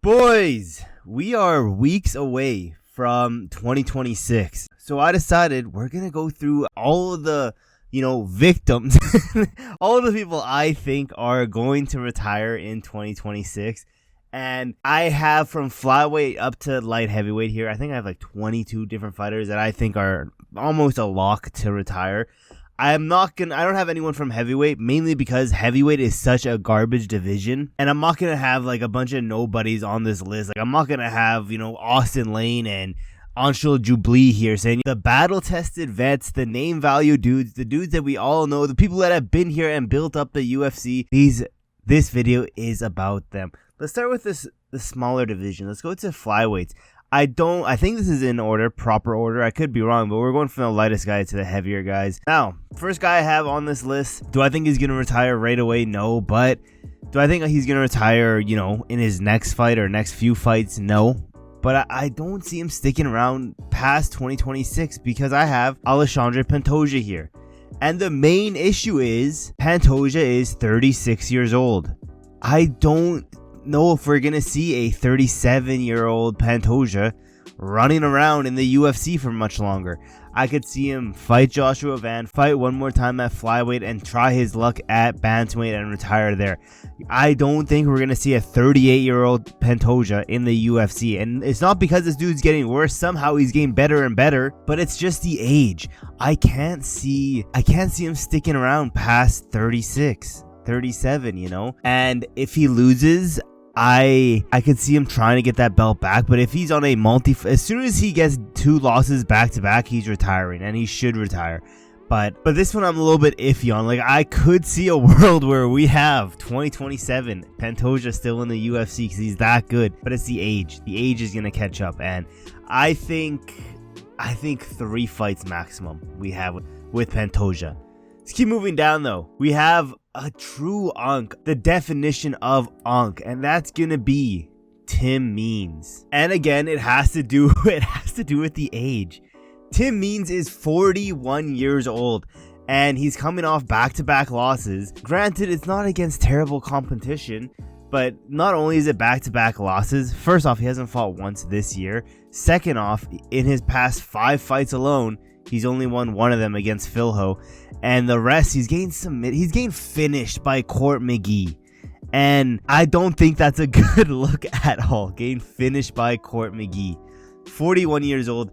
Boys, we are weeks away from 2026. So I decided we're going to go through all of the, victims, all of the people I think are going to retire in 2026. And I have from flyweight up to light heavyweight here. I think I have like 22 different fighters that I think are almost a lock to retire. I don't have anyone from heavyweight, mainly because heavyweight is such a garbage division. And I'm not going to have like a bunch of nobodies on this list. Like I'm not going to have, Austin Lane and Anshul Jubli here saying the battle-tested vets, the name value dudes, the dudes that we all know, the people that have been here and built up the UFC. This video is about them. Let's start with the smaller division. Let's go to flyweights. I think this is in order, proper order. I could be wrong, but we're going from the lightest guy to the heavier guys. Now, first guy I have on this list, do I think he's going to retire right away? No, but do I think he's going to retire, in his next fight or next few fights? No. But I don't see him sticking around past 2026 because I have Alexandre Pantoja here. And the main issue is Pantoja is 36 years old. I don't know if we're gonna see a 37-year-old Pantoja running around in the UFC for much longer. I could see him fight Joshua Van, fight one more time at flyweight, and try his luck at bantamweight and retire there. I don't think we're gonna see a 38-year-old Pantoja in the UFC, and it's not because this dude's getting worse. Somehow he's getting better and better, but it's just the age. I can't see him sticking around past 36, 37, And if he loses, I could see him trying to get that belt back, but if he's on a as soon as he gets 2 losses back to back, he's retiring, and he should retire. But this one I'm a little bit iffy on. Like I could see a world where we have 2027 Pantoja still in the UFC because he's that good. But it's the age. The age is gonna catch up, and I think 3 fights maximum we have with Pantoja. Let's keep moving down though. We have a true Unk, the definition of Unk, and that's gonna be Tim Means. And again, it has to do with the age. Tim Means is 41 years old, and he's coming off back-to-back losses. Granted, it's not against terrible competition, but not only is it back-to-back losses, first off, he hasn't fought once this year. Second off, in his past 5 fights alone, he's only won 1 of them against Phil Ho, and the rest he's getting finished by Court McGee, and I don't think that's a good look at all. Getting finished by Court McGee, 41 years old.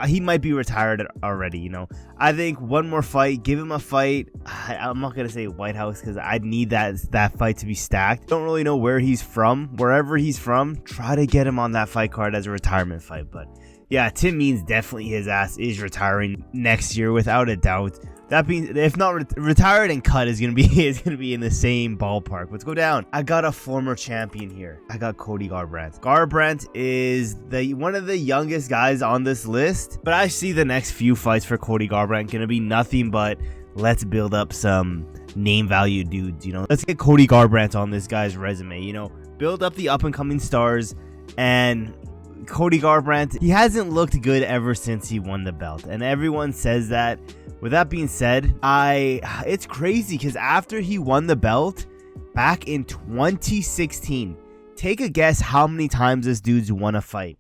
He might be retired already. I think one more fight, give him a fight. I'm not gonna say White House because I'd need that fight to be stacked. Don't really know where he's from. Wherever he's from, try to get him on that fight card as a retirement fight, but. Yeah, Tim Means definitely his ass is retiring next year without a doubt. That being, if not retired and cut, is gonna be in the same ballpark. Let's go down. I got a former champion here. I got Cody Garbrandt. Garbrandt is one of the youngest guys on this list, but I see the next few fights for Cody Garbrandt gonna be nothing but let's build up some name value dudes. Let's get Cody Garbrandt on this guy's resume. Build up the up and coming stars. And Cody Garbrandt, he hasn't looked good ever since he won the belt, and everyone says that. With that being said, it's crazy because after he won the belt back in 2016, take a guess how many times this dude's won a fight.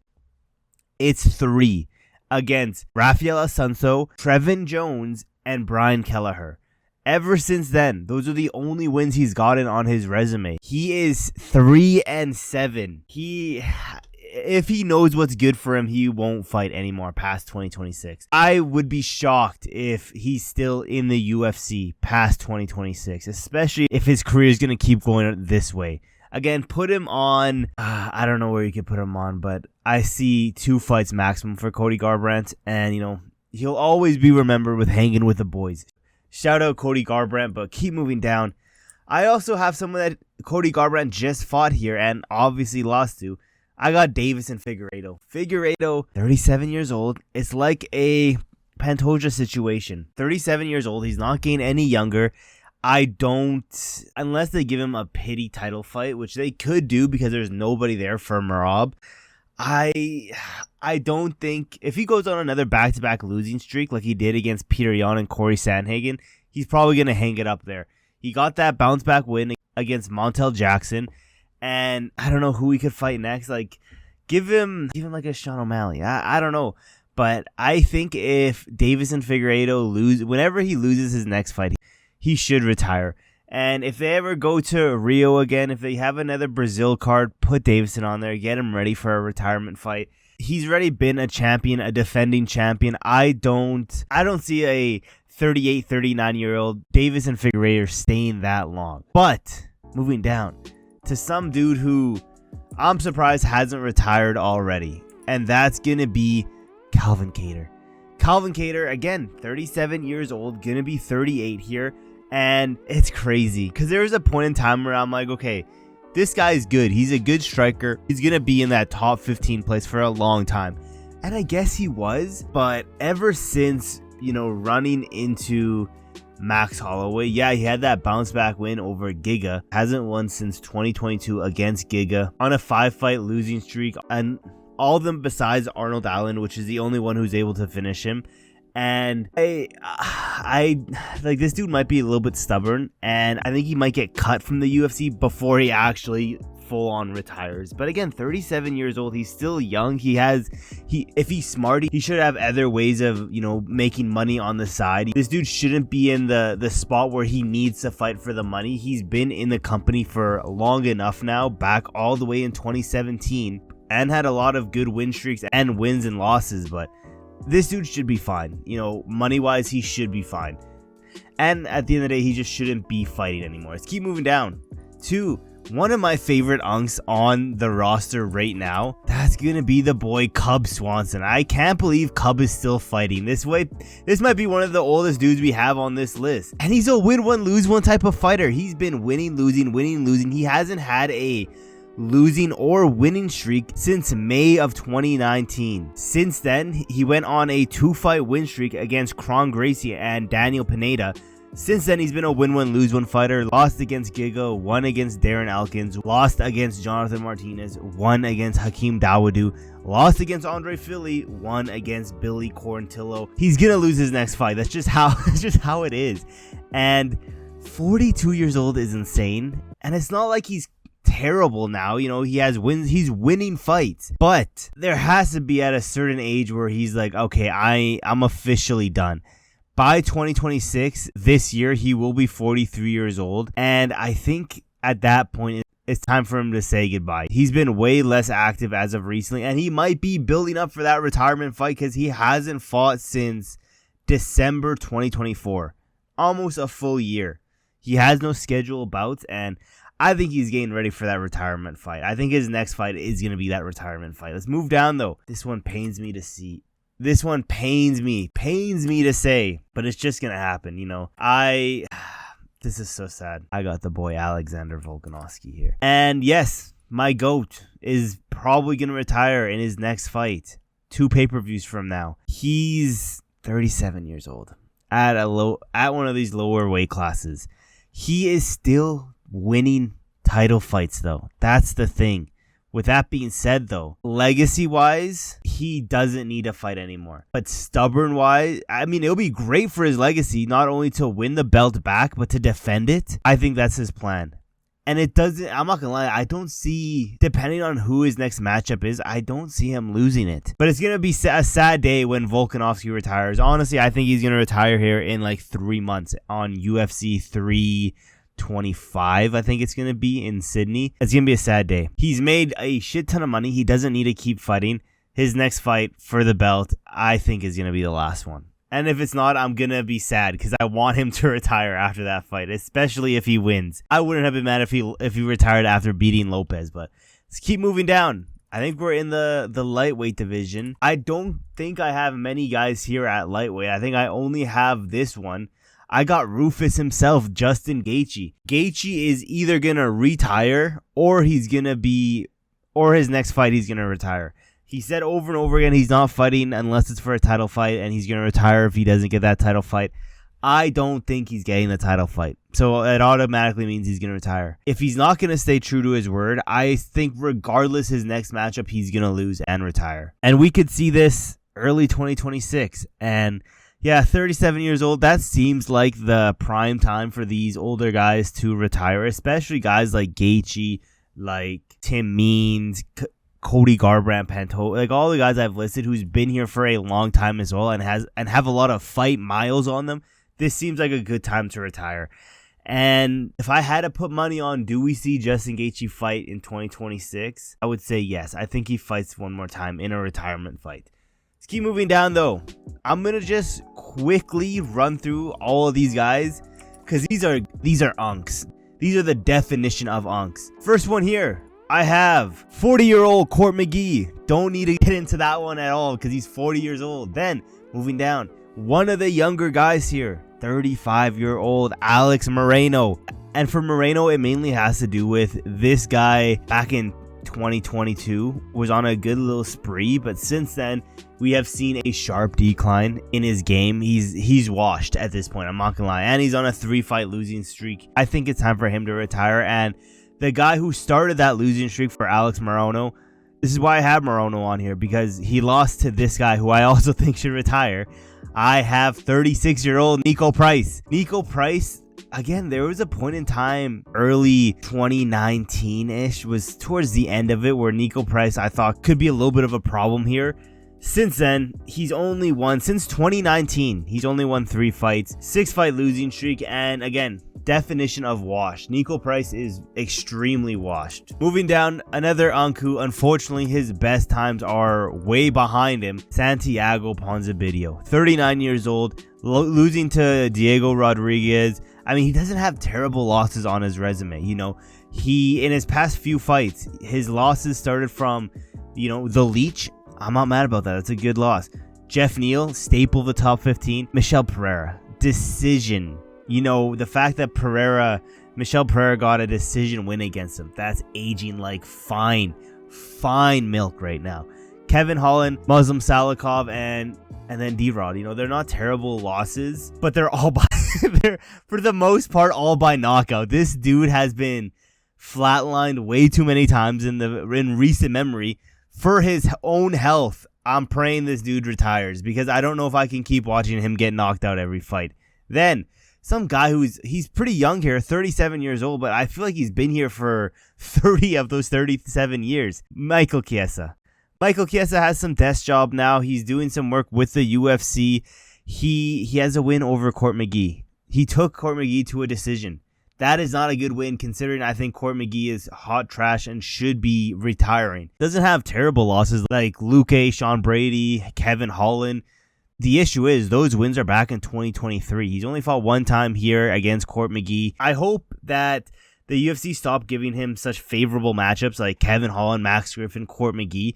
It's 3 against Rafael dos Anjos, Trevin Jones, and Brian Kelleher. Ever since then, those are the only wins he's gotten on his resume. He is 3-7. If he knows what's good for him, he won't fight anymore past 2026. I would be shocked if he's still in the UFC past 2026, especially if his career is going to keep going this way. Again, put him on, I don't know where you could put him on, but I see 2 fights maximum for Cody Garbrandt, and, he'll always be remembered with hanging with the boys. Shout out Cody Garbrandt, but keep moving down. I also have someone that Cody Garbrandt just fought here and obviously lost to. I got Deiveson Figueiredo. Figueiredo, 37 years old. It's like a Pantoja situation. 37 years old. He's not getting any younger. Unless they give him a pity title fight, which they could do because there's nobody there for Merab. I don't think, if he goes on another back-to-back losing streak like he did against Peter Yan and Corey Sandhagen, he's probably going to hang it up there. He got that bounce-back win against Montel Jackson, And I don't know who he could fight next. Like, give him like a Sean O'Malley. I don't know. But I think if Deiveson Figueiredo whenever he loses his next fight, he should retire. And if they ever go to Rio again, if they have another Brazil card, put Deiveson on there, get him ready for a retirement fight. He's already been a champion, a defending champion. I don't see a 38, 39-year-old Deiveson Figueiredo staying that long. But moving down to some dude who I'm surprised hasn't retired already, and that's going to be Calvin Kattar. Calvin Kattar, again, 37 years old, going to be 38 here, and it's crazy because there was a point in time where I'm like, okay, this guy's good. He's a good striker. He's going to be in that top 15 place for a long time, and I guess he was, but ever since, running into Max Holloway, yeah, he had that bounce back win over Giga. Hasn't won since 2022 against Giga on a 5-fight losing streak, and all of them besides Arnold Allen, which is the only one who's able to finish him. And I like, this dude might be a little bit stubborn, and I think he might get cut from the UFC before he actually full on retires. But again, 37 years old, he's still young. If he's smart, he should have other ways of, making money on the side. This dude shouldn't be in the spot where he needs to fight for the money. He's been in the company for long enough now, back all the way in 2017, and had a lot of good win streaks and wins and losses. But this dude should be fine. Money wise, he should be fine. And at the end of the day, he just shouldn't be fighting anymore. Let's keep moving down to one of my favorite unks on the roster right now. That's gonna be the boy Cub Swanson. I can't believe Cub is still fighting. This might be one of the oldest dudes we have on this list. And he's a win one, lose one type of fighter. He's been winning, losing. He hasn't had a losing or winning streak since May of 2019. Since then, he went on a 2-fight win streak against Kron Gracie and Daniel Pineda. Since then, he's been a win-1, lose-1 fighter. Lost against Giga, won against Darren Elkins, lost against Jonathan Martinez, won against Hakeem Dawodu, lost against Andre Fili, won against Billy Quarantillo. He's gonna lose his next fight. That's just how it is. And 42 years old is insane. And it's not like he's terrible now. He has wins. He's winning fights. But there has to be at a certain age where he's like, okay, I'm officially done. By 2026, this year, he will be 43 years old. And I think at that point, it's time for him to say goodbye. He's been way less active as of recently, and he might be building up for that retirement fight because he hasn't fought since December 2024. Almost a full year. He has no scheduled bouts, and I think he's getting ready for that retirement fight. I think his next fight is going to be that retirement fight. Let's move down, though. This one pains me to see. This one pains me to say, but it's just going to happen, This is so sad. I got the boy Alexander Volkanovski here. And yes, my GOAT is probably going to retire in his next fight. 2 pay-per-views from now. He's 37 years old at one of these lower weight classes. He is still winning title fights, though. That's the thing. With that being said, though, legacy-wise, he doesn't need to fight anymore. But stubborn-wise, it'll be great for his legacy, not only to win the belt back, but to defend it. I think that's his plan. And I'm not going to lie, I don't see, depending on who his next matchup is, I don't see him losing it. But it's going to be a sad day when Volkanovski retires. Honestly, I think he's going to retire here in like 3 months on UFC 325, I think it's going to be in Sydney. It's going to be a sad day. He's made a shit ton of money. He doesn't need to keep fighting. His next fight for the belt, I think, is going to be the last one. And if it's not, I'm going to be sad because I want him to retire after that fight, especially if he wins. I wouldn't have been mad if he retired after beating Lopez, but let's keep moving down. I think we're in the lightweight division. I don't think I have many guys here at lightweight. I think I only have this one. I got Rufus himself, Justin Gaethje. Gaethje is either going to retire or his next fight he's going to retire. He said over and over again he's not fighting unless it's for a title fight, and he's going to retire if he doesn't get that title fight. I don't think he's getting the title fight, so it automatically means he's going to retire. If he's not going to stay true to his word, I think regardless his next matchup, he's going to lose and retire. And we could see this early 2026, and yeah, 37 years old, that seems like the prime time for these older guys to retire, especially guys like Gaethje, like Tim Means, Cody Garbrandt, Pantoja, like all the guys I've listed who's been here for a long time as well and have a lot of fight miles on them, this seems like a good time to retire. And if I had to put money on, do we see Justin Gaethje fight in 2026? I would say yes. I think he fights one more time in a retirement fight. Let's keep moving down though. I'm gonna just quickly run through all of these guys because these are unks. These are the definition of unks. First one here, I have 40-year-old Court McGee. Don't need to get into that one at all because he's 40 years old. Then moving down, one of the younger guys here, 35-year-old Alex Morono. And for Morono, it mainly has to do with this guy back in 2022 was on a good little spree, but since then we have seen a sharp decline in his game. He's washed at this point, I'm not gonna lie, and he's on a 3-fight losing streak. I think it's time for him to retire. And the guy who started that losing streak for Alex Morono, this is why I have Morono on here, because he lost to this guy who I also think should retire. I have 36-year-old Niko Price. Niko Price, again, there was a point in time early 2019-ish, was towards the end of it, where Niko Price I thought could be a little bit of a problem here. Since then, he's only won, since 2019, he's only won 3 fights, 6-fight losing streak, and again, definition of washed. Niko Price is extremely washed. Moving down, another Anku, unfortunately his best times are way behind him, Santiago Ponzinibbio, 39 years old, losing to Diego Rodriguez. I mean, he doesn't have terrible losses on his resume. You know, in his past few fights, his losses started from, the Leech. I'm not mad about that. That's a good loss. Jeff Neal, staple of the top 15. Michel Pereira, decision. The fact that Michel Pereira got a decision win against him, that's aging like fine milk right now. Kevin Holland, Muslim Salikov, and then D-Rod. They're not terrible losses, but they're all they're for the most part all by knockout. This dude has been flatlined way too many times in recent memory. For his own health, I'm praying this dude retires because I don't know if I can keep watching him get knocked out every fight. Then some guy he's pretty young here, 37 years old, but I feel like he's been here for 30 of those 37 years. Michael Chiesa. Michael Chiesa has some desk job now. He's doing some work with the UFC. He has a win over Court McGee. He took Court McGee to a decision. That is not a good win considering I think Court McGee is hot trash and should be retiring. Doesn't have terrible losses like Luque, Sean Brady, Kevin Holland. The issue is those wins are back in 2023. He's only fought one time here against Court McGee. I hope that the UFC stop giving him such favorable matchups like Kevin Holland, Max Griffin, Court McGee.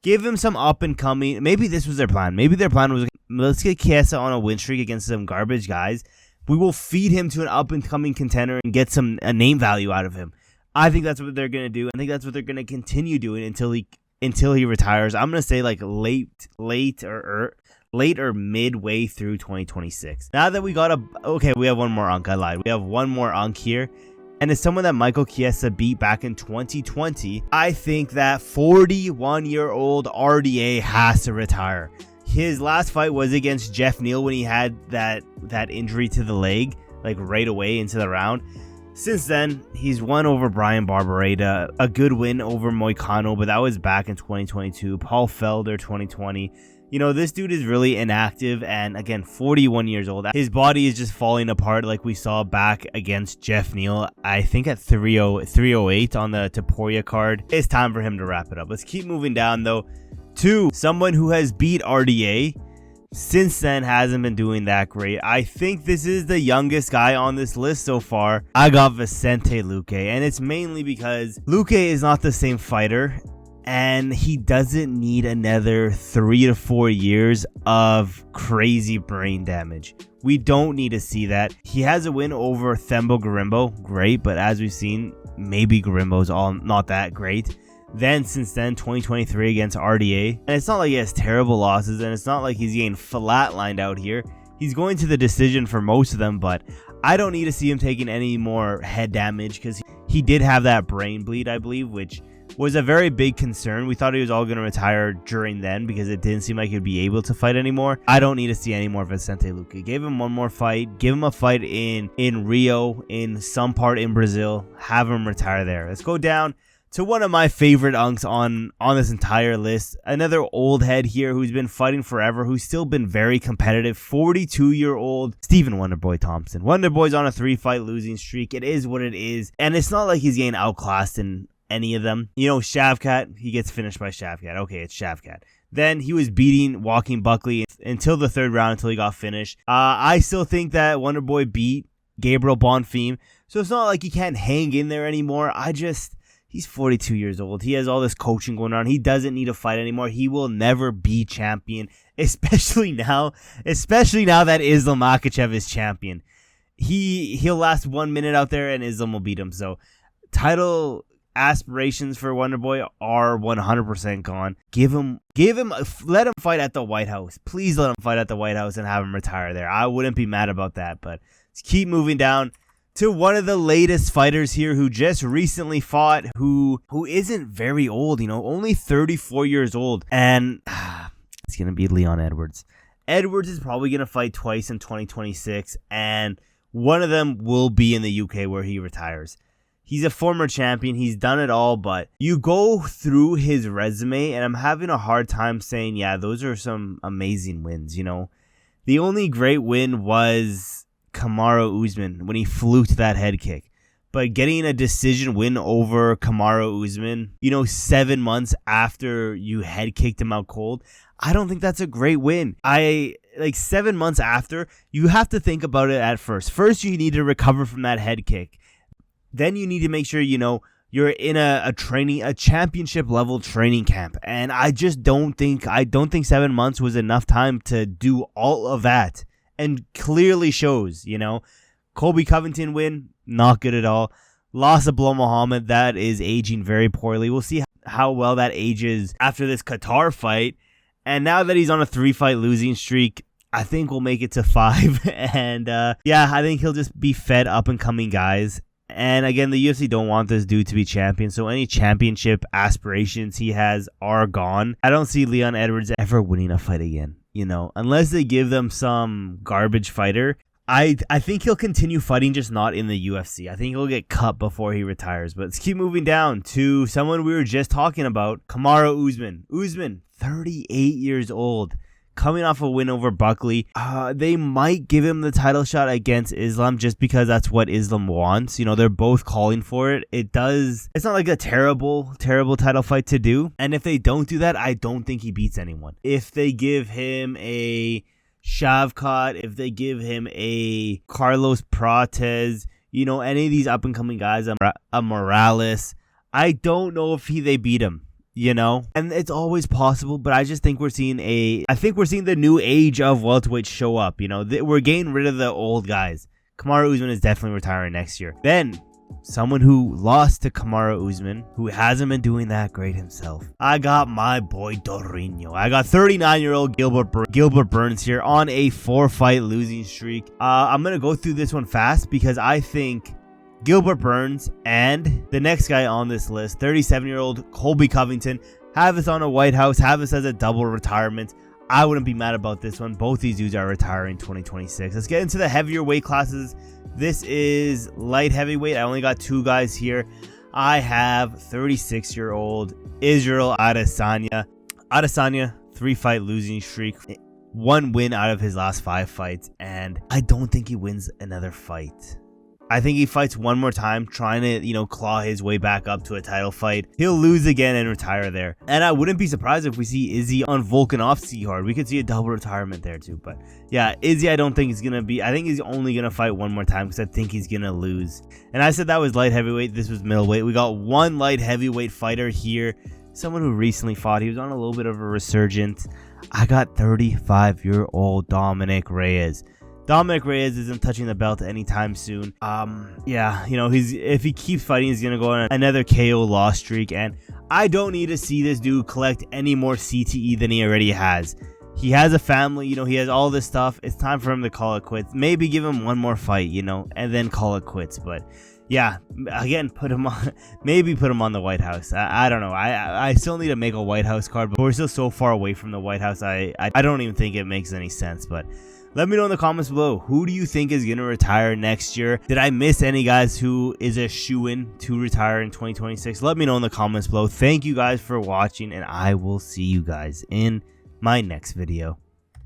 Give him some up and coming. Maybe this was their plan. Maybe their plan was, let's get Chiesa on a win streak against some garbage guys. We will feed him to an up-and-coming contender and get a name value out of him. I think that's what they're going to do. I think that's what they're going to continue doing until he retires. I'm going to say like late or midway through 2026. Now that we have one more Unk. I lied. We have one more Unk here. And it's someone that Michael Chiesa beat back in 2020. I think that 41-year-old RDA has to retire. His last fight was against Jeff Neal when he had that injury to the leg, like right away into the round. Since then, he's won over Brian Barbereta, a good win over Moicano, but that was back in 2022. Paul Felder, 2020. This dude is really inactive, and again, 41 years old. His body is just falling apart like we saw back against Jeff Neal, I think at 308 on the Topuria card. It's time for him to wrap it up. Let's keep moving down, though, to someone who has beat RDA. Since then, hasn't been doing that great. I think this is the youngest guy on this list so far. I got Vicente Luque, and it's mainly because Luque is not the same fighter, and he doesn't need another 3 to 4 years of crazy brain damage. We don't need to see that. He has a win over Themba Gorimbo, great, but as we've seen, maybe Gorimbo's all not that great. Then, since then, 2023 against RDA. And it's not like he has terrible losses, and it's not like he's getting flatlined out here. He's going to the decision for most of them, but I don't need to see him taking any more head damage because he did have that brain bleed, I believe, which was a very big concern. We thought he was all going to retire during then because it didn't seem like he'd be able to fight anymore. I don't need to see any more Vicente Luque. Give him one more fight. Give him a fight in Rio, in some part in Brazil. Have him retire there. Let's go down to one of my favorite unks on this entire list. Another old head here who's been fighting forever, who's still been very competitive. 42-year-old Stephen Wonderboy Thompson. Wonderboy's on a 3-fight losing streak. It is what it is. And it's not like he's getting outclassed in any of them. You know, Shavkat, he gets finished by Shavkat. Okay, it's Shavkat. Then he was beating Joaquin Buckley until the third round, until he got finished. I still think that Wonderboy beat Gabriel Bonfim. So it's not like he can't hang in there anymore. He's 42 years old. He has all this coaching going on. He doesn't need to fight anymore. He will never be champion, especially now that Islam Makhachev is champion. He'll last 1 minute out there and Islam will beat him. So title aspirations for Wonderboy are 100% gone. Let him fight at the White House. Please let him fight at the White House and have him retire there. I wouldn't be mad about that, but let's keep moving down to one of the latest fighters here who just recently fought, who isn't very old, only 34 years old. And it's going to be Leon Edwards. Edwards is probably going to fight twice in 2026, and one of them will be in the UK where he retires. He's a former champion. He's done it all, but you go through his resume, and I'm having a hard time saying, yeah, those are some amazing wins, The only great win was Kamaru Usman when he fluked that head kick. But getting a decision win over Kamaru Usman, 7 months after you head kicked him out cold, I don't think that's a great win. 7 months after, you have to think about it at first. First, you need to recover from that head kick. Then you need to make sure, you're in a championship level training camp. And I don't think 7 months was enough time to do all of that. And clearly shows, Colby Covington win, not good at all. Loss of Bilal Muhammad, that is aging very poorly. We'll see how well that ages after this Kattar fight. And now that he's on a 3-fight losing streak, I think we'll make it to 5. And I think he'll just be fed up and coming guys. And again, the UFC don't want this dude to be champion, so any championship aspirations he has are gone. I don't see Leon Edwards ever winning a fight again, unless they give them some garbage fighter. I think he'll continue fighting, just not in the UFC. I think he'll get cut before he retires. But let's keep moving down to someone we were just talking about, Kamaru Usman. Usman, 38 years old. Coming off a win over Buckley. They might give him the title shot against Islam just because that's what Islam wants. They're both calling for it. It's not like a terrible title fight to do. And if they don't do that, I don't think he beats anyone. If they give him a Shavkat, if they give him a Carlos Prates, any of these up and coming guys, a Morales, I don't know if they beat him. And it's always possible, but I just think we're seeing the new age of welterweight show up. We're getting rid of the old guys. Kamaru Usman is definitely retiring next year. Then, someone who lost to Kamaru Usman, who hasn't been doing that great himself. I got my boy Dorino. I got 39-year-old Gilbert Burns here on a 4-fight losing streak. I'm going to go through this one fast because I think Gilbert Burns and the next guy on this list, 37-year-old Colby Covington, have us on a White House, have us as a double retirement. I wouldn't be mad about this one. Both these dudes are retiring 2026. Let's get into the heavier weight classes. This is light heavyweight. I only got 2 guys here. I have 36-year-old Israel Adesanya. Adesanya, 3-fight losing streak. 1 win out of his last 5 fights. And I don't think he wins another fight. I think he fights one more time, trying to, claw his way back up to a title fight. He'll lose again and retire there. And I wouldn't be surprised if we see Izzy on Volkanovski hard. We could see a double retirement there too. But yeah, Izzy, I don't think he's going to be. I think he's only going to fight one more time because I think he's going to lose. And I said that was light heavyweight. This was middleweight. We got one light heavyweight fighter here. Someone who recently fought. He was on a little bit of a resurgence. I got 35-year-old Dominick Reyes. Dominick Reyes isn't touching the belt anytime soon. If he keeps fighting, he's gonna go on another KO loss streak, and I don't need to see this dude collect any more CTE than he already has. He has a family, he has all this stuff. It's time for him to call it quits. Maybe give him one more fight, and then call it quits. But yeah, again, put him on the White House. I don't know. I still need to make a White House card, but we're still so far away from the White House. I don't even think it makes any sense, but Let me know in the comments below, who do you think is going to retire next year? Did I miss any guys who is a shoo-in to retire in 2026? Let me know in the comments below. Thank you guys for watching, and I will see you guys in my next video.